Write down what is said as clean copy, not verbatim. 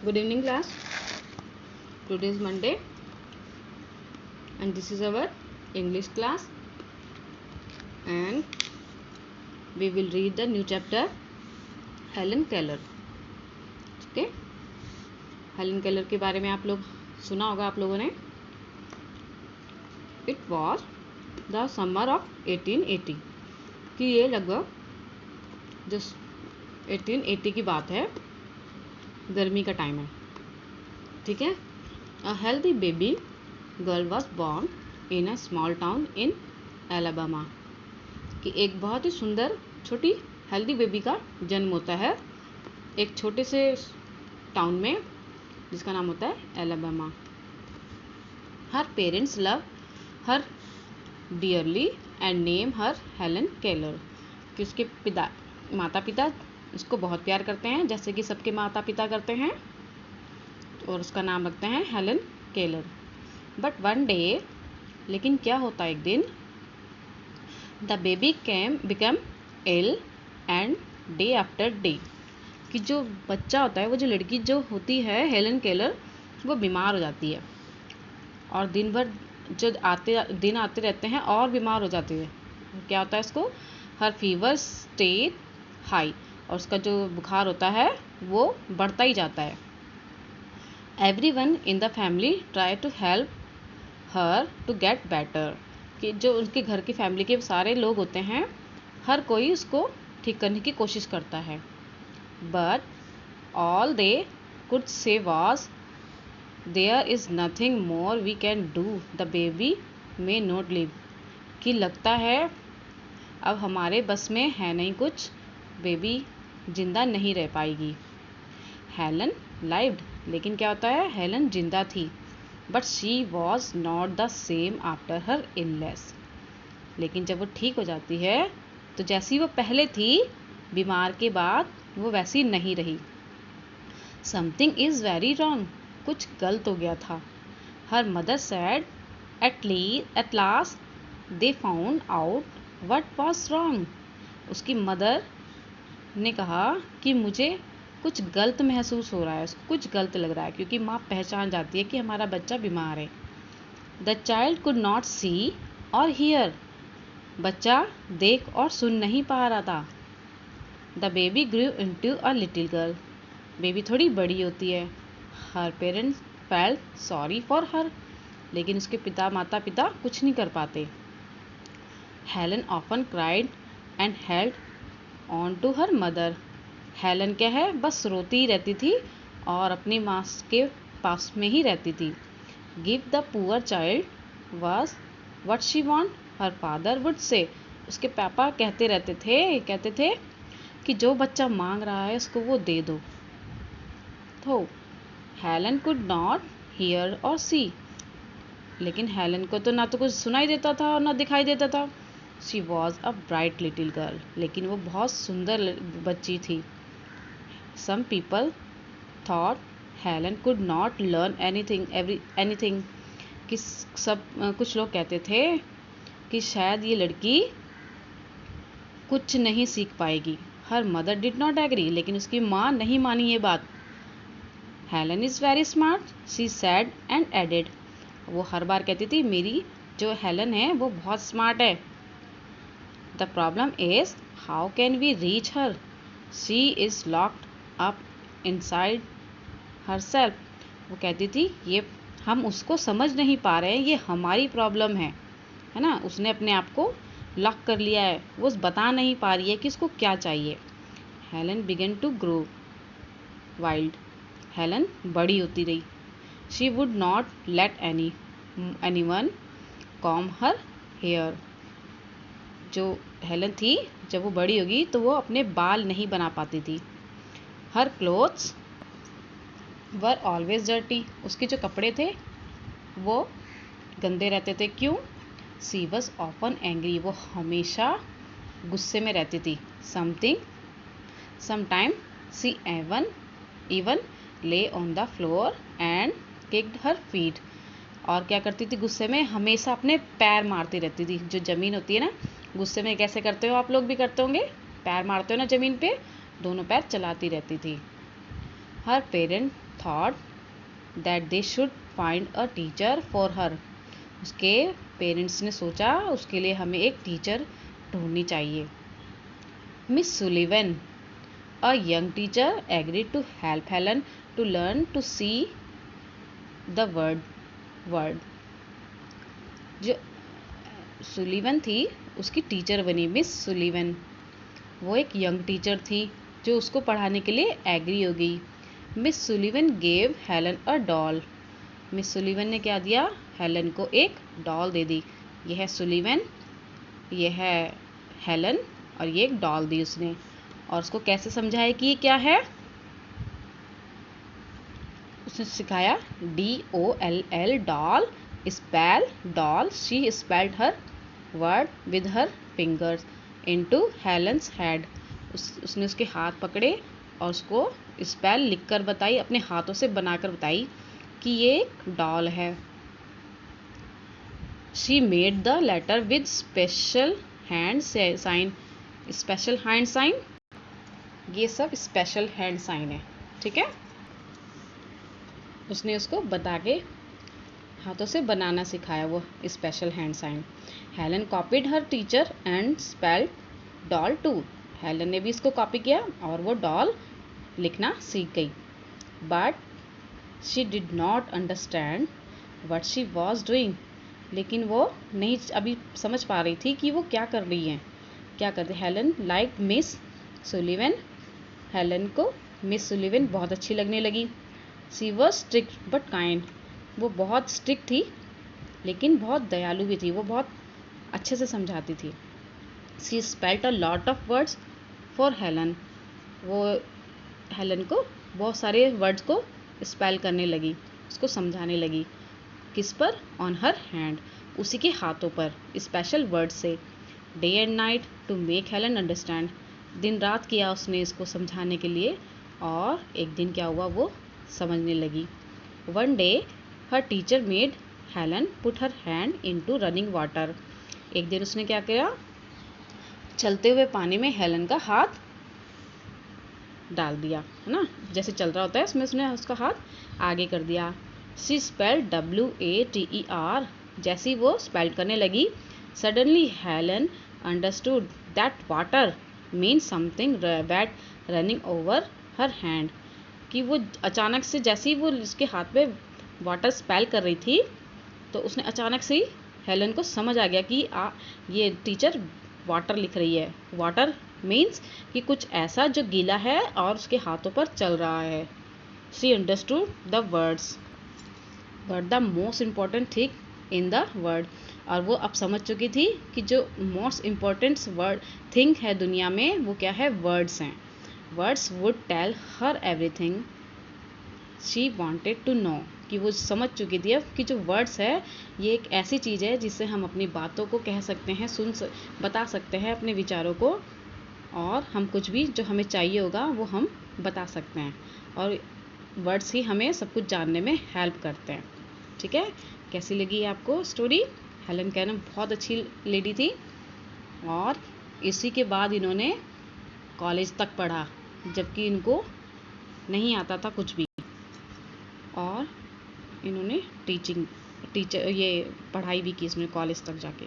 Good evening, class. Today is Monday, and this is our English class. And we will read the new chapter, Helen Keller. Okay? Helen Keller के बारे में आप लोग सुना होगा आप लोगों ने. It was the summer of 1880. कि ये लगभग जो 1880 की बात है, गर्मी का टाइम है. ठीक है. A healthy baby girl was born in a small town in Alabama. कि एक बहुत ही सुंदर छोटी हेल्दी बेबी का जन्म होता है एक छोटे से टाउन में जिसका नाम होता है Alabama. Her parents love her dearly and name her Helen Keller. कि उसके माता पिता उसको बहुत प्यार करते हैं जैसे कि सबके माता पिता करते हैं और उसका नाम रखते हैं Helen Keller. But one day, लेकिन क्या होता है एक दिन, the baby become ill and day after day. कि जो बच्चा होता है, वो जो लड़की जो होती है हेलन केलर, वो बीमार हो जाती है और दिन भर जो दिन आते रहते हैं और बीमार हो जाती है. क्या होता है इसको, हर फीवर स्टेट हाई, और उसका जो बुखार होता है वो बढ़ता ही जाता है. Everyone in the family try to help her to get better. कि जो उनके घर की फैमिली के सारे लोग होते हैं, हर कोई उसको ठीक करने की कोशिश करता है. But all they could say was there is nothing more we can do, the baby may not live. कि लगता है अब हमारे बस में है नहीं कुछ, बेबी जिंदा नहीं रह पाएगी. हेलन लाइव्ड, लेकिन क्या होता है, हेलन जिंदा थी. But she was not the same after her illness. लेकिन जब वो ठीक हो जाती है तो जैसी वो पहले थी बीमार के बाद, वो वैसी नहीं रही. समथिंग इज़ वेरी रॉन्ग, कुछ गलत हो गया था. Her mother sad at last they found out what was wrong. उसकी मदर ने कहा कि मुझे कुछ गलत महसूस हो रहा है, उसको कुछ गलत लग रहा है, क्योंकि माँ पहचान जाती है कि हमारा बच्चा बीमार है. द चाइल्ड कुड नॉट सी और हियर. बच्चा देख और सुन नहीं पा रहा था. The baby grew into a little girl. Baby थोड़ी बड़ी होती है. Her parents felt sorry for her. लेकिन उसके माता पिता कुछ नहीं कर पाते. Helen often cried and held on to her mother. Helen क्या है, बस रोती ही रहती थी और अपनी माँ के पास में ही रहती थी. Give the poor child was what she want her father would say. उसके पापा कहते थे कि जो बच्चा मांग रहा है उसको वो दे दो. तो हेलन कुड नॉट हियर और सी. लेकिन हेलन को तो ना तो कुछ सुनाई देता था और ना दिखाई देता था. She was a bright little girl. लेकिन वो बहुत सुंदर बच्ची थी. Some people thought Helen could not learn anything. कि कुछ लोग कहते थे कि शायद ये लड़की कुछ नहीं सीख पाएगी. Her mother did not agree. लेकिन उसकी माँ नहीं मानी ये बात. Helen is very smart she said and added. वो हर बार कहती थी मेरी जो हेलन है वो बहुत स्मार्ट है. The problem is how can we reach her, she is locked up inside herself. वो कहती थी ये हम उसको समझ नहीं पा रहे हैं, ये हमारी प्रॉब्लम है ना. उसने अपने आप को लॉक कर लिया है, वो बता नहीं पा रही है कि उसको क्या चाहिए. Helen began to grow wild. Helen बड़ी होती रही. She would not let anyone comb her hair. जो हेलन थी जब वो बड़ी होगी तो वो अपने बाल नहीं बना पाती थी. हर क्लोथ्स वर ऑलवेज डर्टी. उसके जो कपड़े थे वो गंदे रहते थे. क्यों? सी वॉज ऑफन एंग्री. वो हमेशा गुस्से में रहती थी. समटाइम सी इवन ले on the floor and kicked her feet. और क्या करती थी, गुस्से में हमेशा अपने पैर मारती रहती थी. जो ज़मीन होती है ना, गुस्से में कैसे करते हो, आप लोग भी करते होंगे, पैर मारते हो ना ज़मीन पे, दोनों पैर चलाती रहती थी. Her parent thought that they should find a teacher for her. उसके पेरेंट्स ने सोचा उसके लिए हमें एक टीचर ढूंढनी चाहिए। Miss Sullivan, a young teacher, agreed to help Helen to learn to see the word. जो सुलिवन थी उसकी टीचर बनी मिस सुलिवन। वो एक यंग टीचर थी जो उसको पढ़ाने के लिए एग्री हो गई। Miss Sullivan gave Helen a doll. Miss Sullivan ने क्या दिया? हेलन को एक डॉल दे दी। यह है सुलिवन, यह है हेलन, और ये एक डॉल दी उसने। और उसको कैसे समझाया कि ये क्या है? उसने सिखाया DOLL doll, spell doll. She spelled her word with her fingers into Helens head. उसने उसके हाथ पकड़े और उसको स्पेल लिखकर बताई, अपने हाथों से बनाकर बताई कि ये एक डॉल है। She made the letter with special hand sign. Special hand sign, ये सब स्पेशल हैंड साइन है, ठीक है। उसने उसको बता के हाथों से बनाना सिखाया वो special hand sign. Helen copied her teacher and spelled doll too. Helen ने भी इसको कॉपी किया और वो डॉल लिखना सीख गई। But she did not understand what she was doing. लेकिन वो नहीं अभी समझ पा रही थी कि वो क्या कर रही है, क्या करती। Helen like miss Sullivan. Helen को मिस सुलिवन बहुत अच्छी लगने लगी। She was strict but kind. वो बहुत स्ट्रिक्ट थी लेकिन बहुत दयालु भी थी। वो बहुत अच्छे से समझाती थी। She spelt a lot of words for Helen. वो हेलन को बहुत सारे वर्ड्स को स्पेल करने लगी, उसको समझाने लगी। किस पर? ऑन हर हैंड, उसी के हाथों पर, स्पेशल वर्ड से। Day and night to make Helen understand. दिन रात किया उसने इसको समझाने के लिए, और एक दिन क्या हुआ, वो समझने लगी। One day her teacher made Helen put her hand into running water. एक दिन उसने क्या किया? चलते हुए पानी में हेलन का हाथ डाल दिया, है ना, जैसे चल रहा होता है उसमें उसने उसका हाथ आगे कर दिया। She spelled WATER। जैसे ही वो स्पेल करने लगी, suddenly Helen understood that water mean something wet running over her hand. कि वो अचानक से, जैसे ही वो उसके हाथ पे वाटर स्पेल कर रही थी, तो उसने अचानक से ही हेलन को समझ आ गया कि ये टीचर वाटर लिख रही है। वाटर मीन्स कि कुछ ऐसा जो गीला है और उसके हाथों पर चल रहा है। She understood the words but the most important thing in the word. और वो अब समझ चुकी थी कि जो मोस्ट इम्पॉर्टेंट वर्ड थिंग है दुनिया में, वो क्या है? वर्ड्स हैं। Words would tell her everything she wanted to know. कि वो समझ चुकी थी अब कि जो वर्ड्स है ये एक ऐसी चीज़ है जिससे हम अपनी बातों को कह सकते हैं, बता सकते हैं अपने विचारों को, और हम कुछ भी जो हमें चाहिए होगा वो हम बता सकते हैं। और वर्ड्स ही हमें सब कुछ जानने में हेल्प करते हैं, ठीक है। कैसी लगी आपको स्टोरी? हेलन केलर बहुत अच्छी लेडी थी, और इसी के बाद इन्होंने कॉलेज तक पढ़ा, जबकि इनको नहीं आता था कुछ भी। और इन्होंने टीचर ये पढ़ाई भी की इसमें कॉलेज तक जाके।